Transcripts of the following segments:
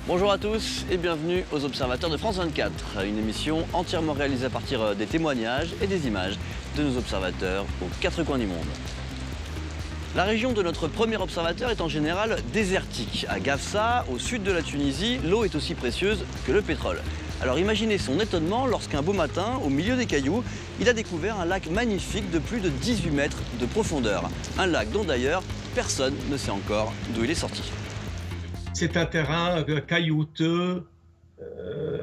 Bonjour à tous et bienvenue aux Observateurs de France 24, une émission entièrement réalisée à partir des témoignages et des images de nos observateurs aux quatre coins du monde. La région de notre premier observateur est en général désertique. À Gafsa, au sud de la Tunisie, l'eau est aussi précieuse que le pétrole. Alors imaginez son étonnement lorsqu'un beau matin, au milieu des cailloux, il a découvert un lac magnifique de plus de 18 mètres de profondeur. Un lac dont d'ailleurs personne ne sait encore d'où il est sorti. C'est un terrain caillouteux,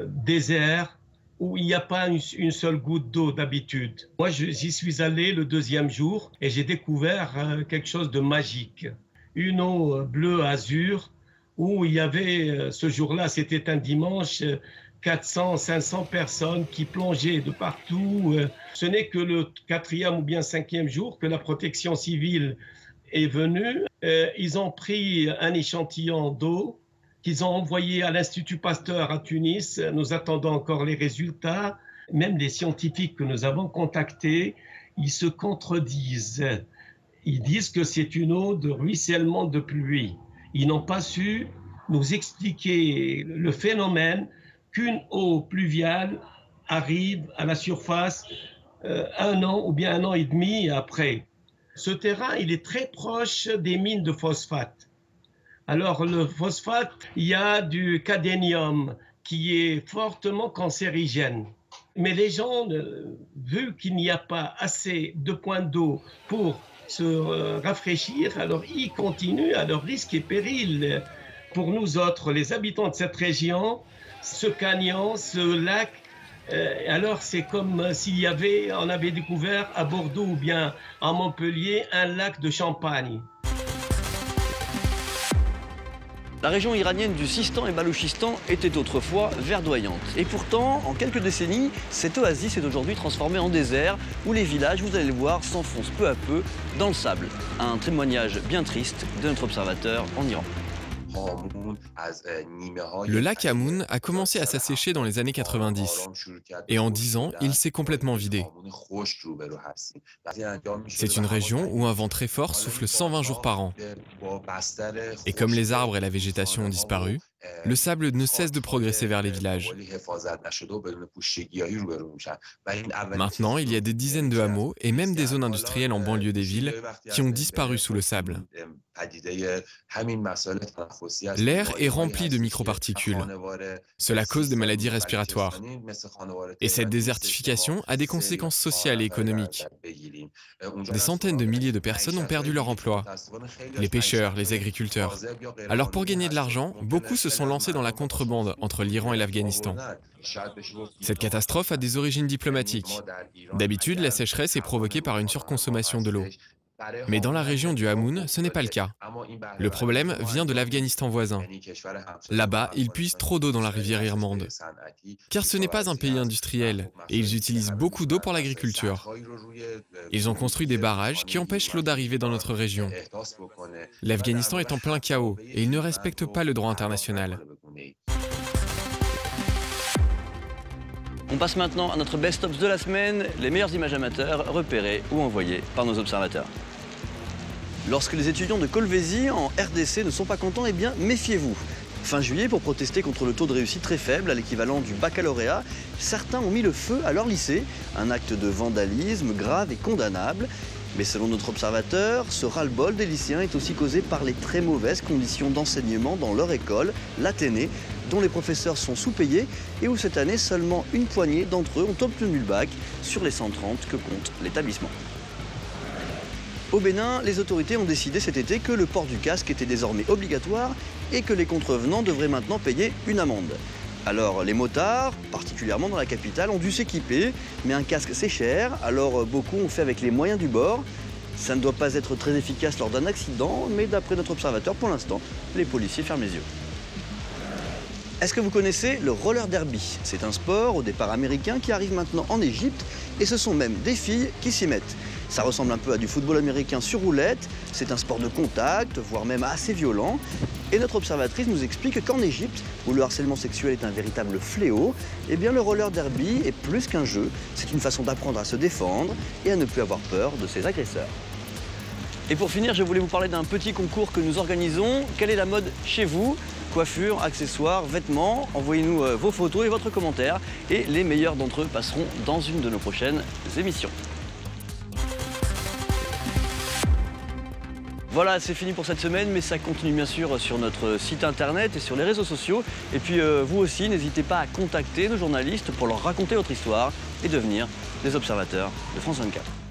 désert, où il n'y a pas une seule goutte d'eau d'habitude. Moi, j'y suis allé le deuxième jour et j'ai découvert quelque chose de magique. Une eau bleu azur où il y avait, ce jour-là, c'était un dimanche, 400, 500 personnes qui plongeaient de partout. Ce n'est que le quatrième ou bien cinquième jour que la protection civile est venue. Ils ont pris un échantillon d'eau qu'ils ont envoyé à l'Institut Pasteur à Tunis. Nous attendons encore les résultats. Même les scientifiques que nous avons contactés, ils se contredisent. Ils disent que c'est une eau de ruissellement de pluie. Ils n'ont pas su nous expliquer le phénomène qu'une eau pluviale arrive à la surface un an ou bien un an et demi après. Ce terrain, il est très proche des mines de phosphate. Alors, le phosphate, il y a du cadmium qui est fortement cancérigène. Mais les gens, vu qu'il n'y a pas assez de points d'eau pour se rafraîchir, alors ils continuent à leur risque et péril. Pour nous autres, les habitants de cette région, ce canyon, ce lac, alors c'est comme s'il y avait, on avait découvert à Bordeaux ou bien à Montpellier un lac de Champagne. La région iranienne du Sistan et Baloutchistan était autrefois verdoyante. Et pourtant, en quelques décennies, cette oasis est aujourd'hui transformée en désert où les villages, vous allez le voir, s'enfoncent peu à peu dans le sable. Un témoignage bien triste de notre observateur en Iran. Le lac Hamoun a commencé à s'assécher dans les années 90 et en 10 ans, il s'est complètement vidé. C'est une région où un vent très fort souffle 120 jours par an. Et comme les arbres et la végétation ont disparu, le sable ne cesse de progresser vers les villages. Maintenant, il y a des dizaines de hameaux et même des zones industrielles en banlieue des villes qui ont disparu sous le sable. L'air est rempli de microparticules. Cela cause des maladies respiratoires. Et cette désertification a des conséquences sociales et économiques. Des centaines de milliers de personnes ont perdu leur emploi. Les pêcheurs, les agriculteurs. Alors pour gagner de l'argent, beaucoup se sont lancés dans la contrebande entre l'Iran et l'Afghanistan. Cette catastrophe a des origines diplomatiques. D'habitude, la sécheresse est provoquée par une surconsommation de l'eau. Mais dans la région du Hamoun, ce n'est pas le cas. Le problème vient de l'Afghanistan voisin. Là-bas, ils puisent trop d'eau dans la rivière Irmande. Car ce n'est pas un pays industriel, et ils utilisent beaucoup d'eau pour l'agriculture. Ils ont construit des barrages qui empêchent l'eau d'arriver dans notre région. L'Afghanistan est en plein chaos, et il ne respecte pas le droit international. On passe maintenant à notre best-of de la semaine, les meilleures images amateurs repérées ou envoyées par nos observateurs. Lorsque les étudiants de Kolwezi en RDC ne sont pas contents, eh bien méfiez-vous. Fin juillet, pour protester contre le taux de réussite très faible à l'équivalent du baccalauréat, certains ont mis le feu à leur lycée, un acte de vandalisme grave et condamnable. Mais selon notre observateur, ce ras-le-bol des lycéens est aussi causé par les très mauvaises conditions d'enseignement dans leur école, l'Athénée, dont les professeurs sont sous-payés et où cette année, seulement une poignée d'entre eux ont obtenu le bac sur les 130 que compte l'établissement. Au Bénin, les autorités ont décidé cet été que le port du casque était désormais obligatoire et que les contrevenants devraient maintenant payer une amende. Alors les motards, particulièrement dans la capitale, ont dû s'équiper, mais un casque c'est cher, alors beaucoup ont fait avec les moyens du bord. Ça ne doit pas être très efficace lors d'un accident, mais d'après notre observateur, pour l'instant, les policiers ferment les yeux. Est-ce que vous connaissez le roller derby? C'est un sport au départ américain qui arrive maintenant en Égypte et ce sont même des filles qui s'y mettent. Ça ressemble un peu à du football américain sur roulette, c'est un sport de contact, voire même assez violent. Et notre observatrice nous explique qu'en Égypte, où le harcèlement sexuel est un véritable fléau, eh bien le roller derby est plus qu'un jeu, c'est une façon d'apprendre à se défendre et à ne plus avoir peur de ses agresseurs. Et pour finir, je voulais vous parler d'un petit concours que nous organisons. Quelle est la mode chez vous? coiffure, accessoires, vêtements. Envoyez-nous vos photos et votre commentaire et les meilleurs d'entre eux passeront dans une de nos prochaines émissions. Voilà, c'est fini pour cette semaine, mais ça continue bien sûr sur notre site internet et sur les réseaux sociaux. Et puis vous aussi, n'hésitez pas à contacter nos journalistes pour leur raconter votre histoire et devenir des observateurs de France 24.